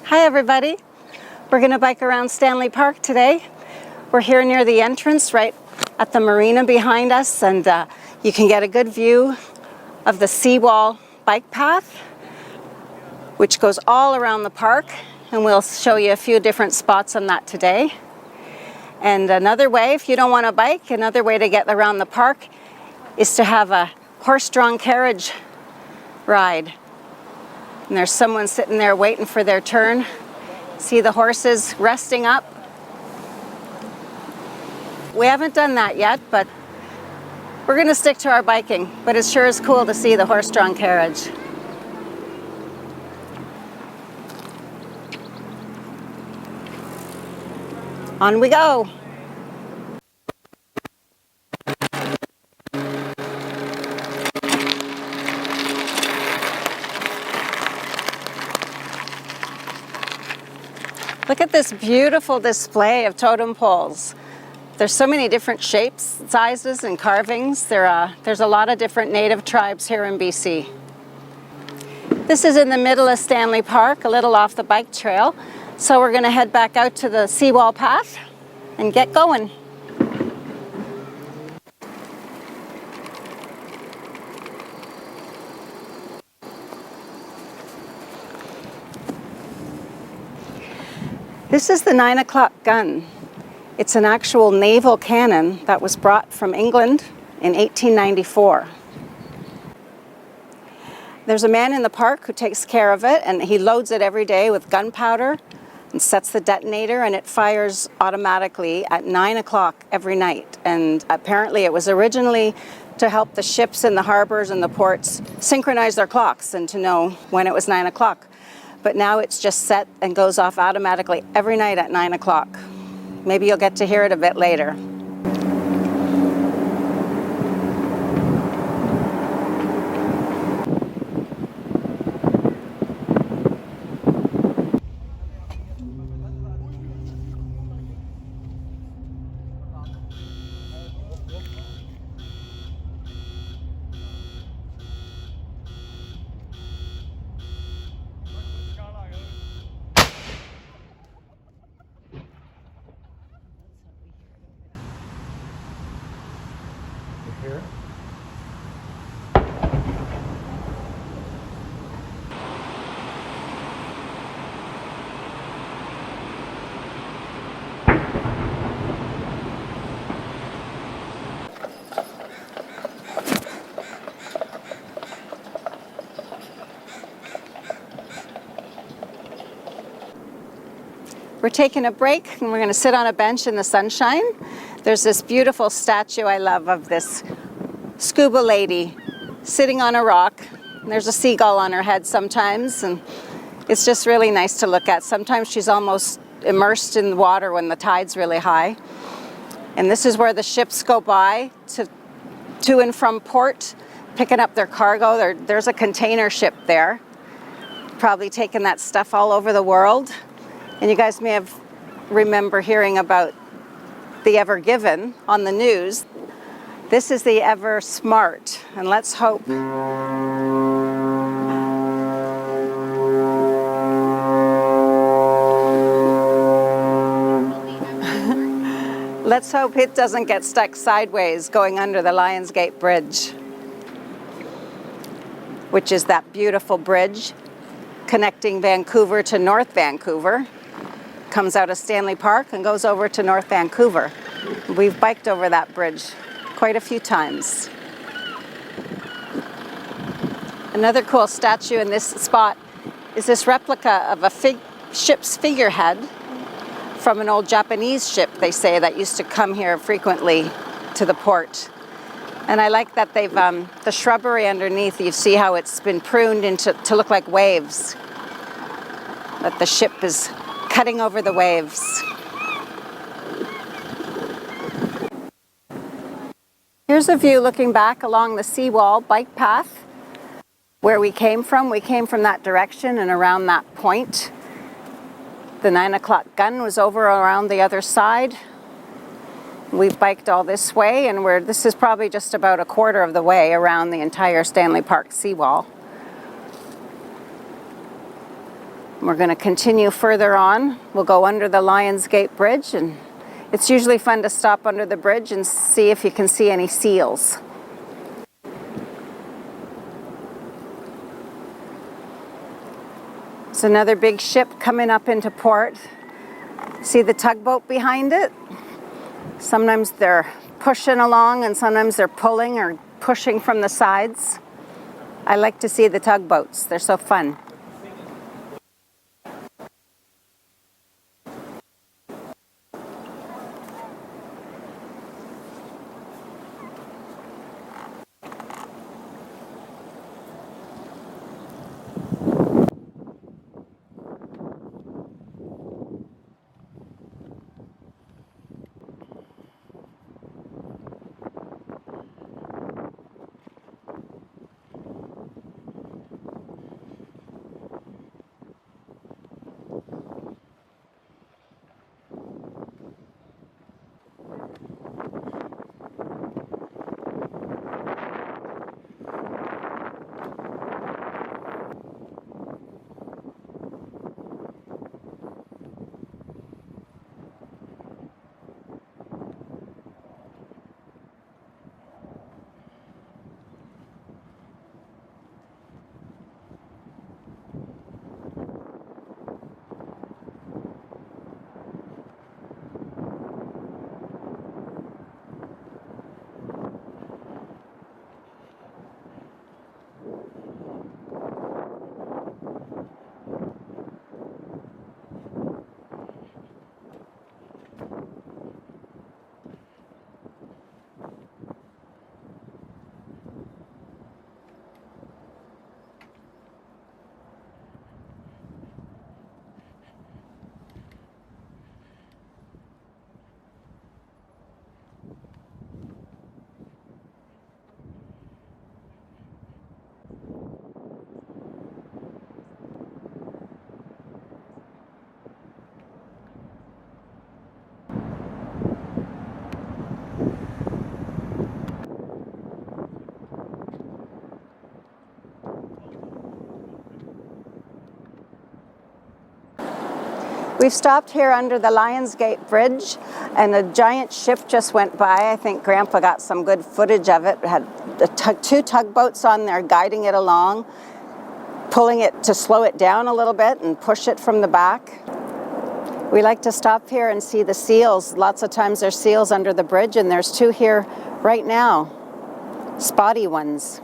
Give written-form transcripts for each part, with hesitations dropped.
Hi everybody. We're going to bike around Stanley Park today. We're here near the entrance right at the marina behind us, and you can get a good view of the seawall bike path which goes all around the park, and we'll show you a few different spots on that today. And another way, if you don't want to bike, another way to get around the park is to have a horse-drawn carriage ride. And there's someone sitting there waiting for their turn. See the horses resting up? We haven't done that yet, but we're going to stick to our biking. But it sure is cool to see the horse-drawn carriage. On we go. Look at this beautiful display of totem poles. There's so many different shapes, sizes, and carvings. There's a lot of different native tribes here in BC. This is in the middle of Stanley Park, a little off the bike trail. So we're going to head back out to the seawall path and get going. This is the 9 o'clock gun. It's an actual naval cannon that was brought from England in 1894. There's a man in the park who takes care of it, and he loads it every day with gunpowder and sets the detonator, and it fires automatically at 9 o'clock every night. And apparently it was originally to help the ships in the harbors and the ports synchronize their clocks and to know when it was 9 o'clock. But now it's just set and goes off automatically every night at 9 o'clock. Maybe you'll get to hear it a bit later. Here. We're taking a break and we're going to sit on a bench in the sunshine. There's this beautiful statue I love of this scuba lady sitting on a rock. There's a seagull on her head sometimes, and it's just really nice to look at. Sometimes she's almost immersed in the water when the tide's really high. And this is where the ships go by to and from port, picking up their cargo. There's a container ship there, probably taking that stuff all over the world. And you guys may have remember hearing about the Ever Given on the news. This is the Ever Smart, and let's hope let's hope it doesn't get stuck sideways going under the Lions Gate Bridge, which is that beautiful bridge connecting Vancouver to North Vancouver. Comes out of Stanley Park and goes over to North Vancouver. We've biked over that bridge quite a few times. Another cool statue in this spot is this replica of a ship's figurehead from an old Japanese ship, they say, that used to come here frequently to the port. And I like that they've, the shrubbery underneath, you see how it's been pruned to look like waves. That the ship is cutting over the waves. Here's a view looking back along the seawall bike path where we came from. We came from that direction and around that point. The 9 o'clock gun was over around the other side. We've biked all this way, and this is probably just about a quarter of the way around the entire Stanley Park seawall. We're going to continue further on. We'll go under the Lions Gate Bridge, and it's usually fun to stop under the bridge and see if you can see any seals. It's another big ship coming up into port. See the tugboat behind it? Sometimes they're pushing along and sometimes they're pulling or pushing from the sides. I like to see the tugboats. They're so fun. We've stopped here under the Lions Gate Bridge, and a giant ship just went by. I think Grandpa got some good footage of it. It had two tugboats on there guiding it along, pulling it to slow it down a little bit and push it from the back. We like to stop here and see the seals. Lots of times there's seals under the bridge, and there's two here right now, spotty ones.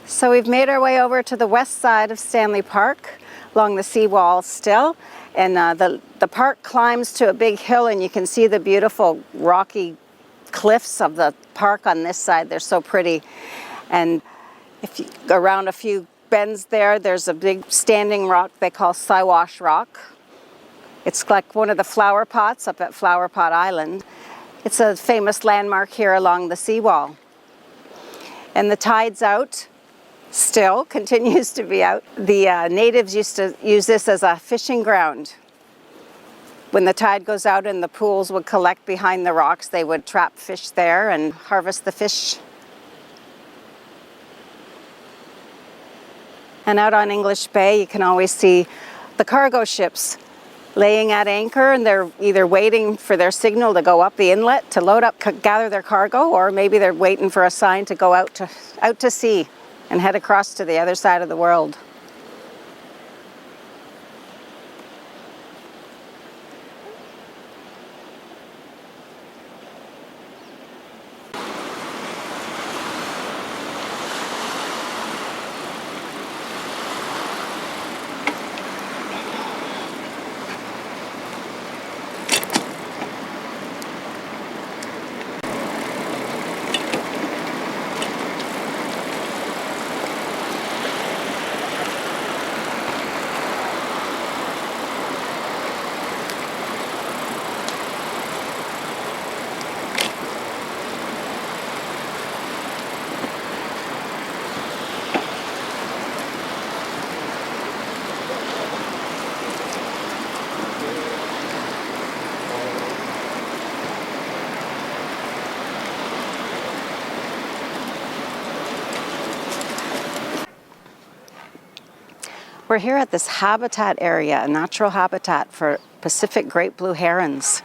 So we've made our way over to the west side of Stanley Park, along the seawall still, and the park climbs to a big hill, and you can see the beautiful rocky cliffs of the park on this side. They're so pretty. And If you go around a few bends there, there's a big standing rock they call Siwash Rock. It's like one of the flower pots up at Flower Pot Island. It's a famous landmark here along the seawall. And the tide's out, still continues to be out. The natives used to use this as a fishing ground. When the tide goes out and the pools would collect behind the rocks, they would trap fish there and harvest the fish. And out on English Bay, you can always see the cargo ships laying at anchor, and they're either waiting for their signal to go up the inlet to load up, gather their cargo, or maybe they're waiting for a sign to go out to sea and head across to the other side of the world. We're here at this habitat area, a natural habitat for Pacific great blue herons.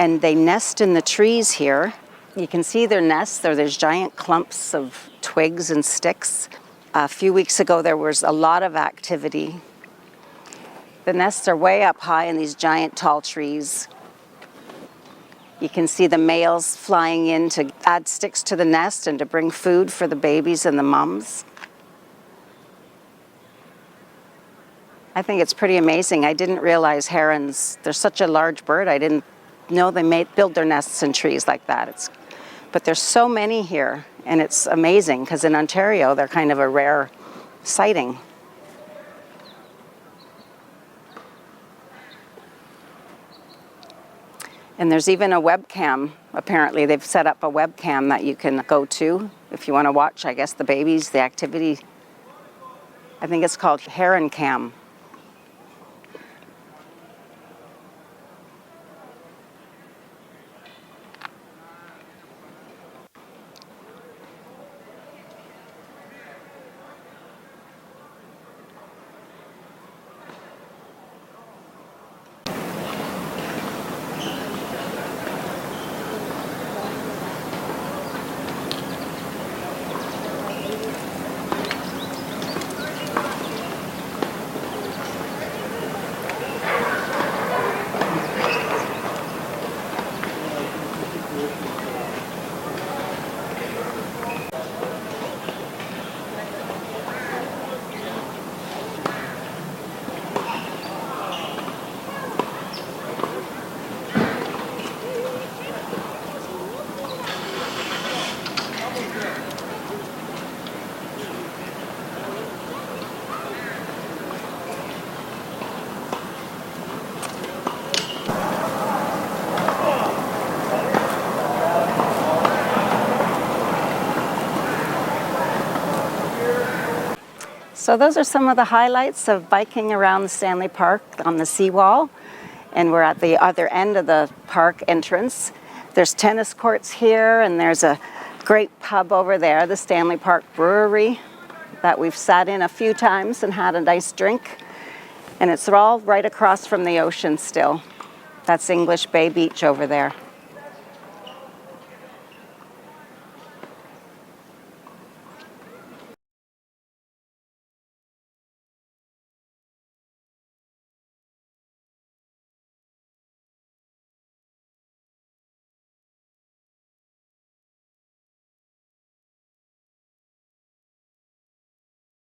And they nest in the trees here. You can see their nests. There's giant clumps of twigs and sticks. A few weeks ago, there was a lot of activity. The nests are way up high in these giant tall trees. You can see the males flying in to add sticks to the nest and to bring food for the babies and the mums. I think it's pretty amazing. I didn't realize herons, they're such a large bird. I didn't know they build their nests in trees like that. But there's so many here, and it's amazing because in Ontario, they're kind of a rare sighting. And there's even a webcam. Apparently, they've set up a webcam that you can go to if you want to watch, I guess, the babies, the activity. I think it's called Heron Cam. So those are some of the highlights of biking around Stanley Park on the seawall. And we're at the other end of the park entrance. There's tennis courts here, and there's a great pub over there, the Stanley Park Brewery, that we've sat in a few times and had a nice drink. And it's all right across from the ocean still. That's English Bay Beach over there.